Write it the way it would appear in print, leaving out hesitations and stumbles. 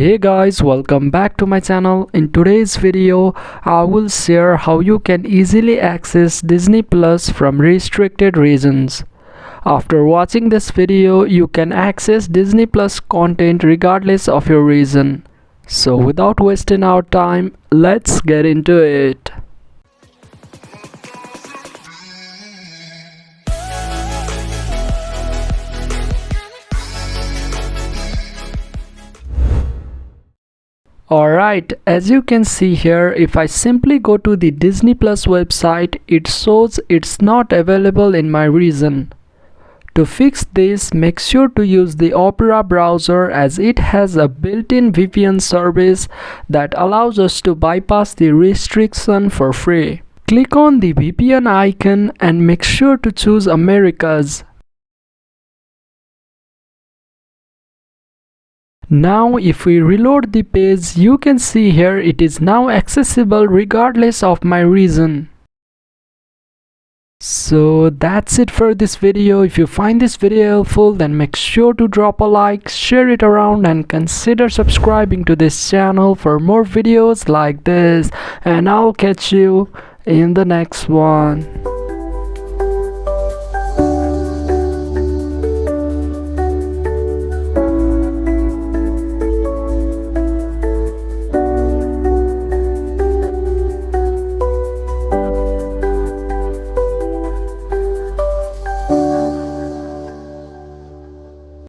Hey guys, welcome back to my channel. In today's video, I will share how you can easily access Disney Plus from restricted regions. After watching this video, you can access Disney Plus content regardless of your region. So without wasting our time, let's get into it. Alright, as you can see here, if I simply go to the Disney Plus website, it shows it's not available in my region. To fix this, make sure to use the Opera browser as it has a built-in VPN service that allows us to bypass the restriction for free. Click on the VPN icon and make sure to choose Americas. Now if we reload the page, you can see here it is now accessible regardless of my region. So that's it for this video. If you find this video helpful, then make sure to drop a like, share it around, and consider subscribing to this channel for more videos like this. And I'll catch you in the next one.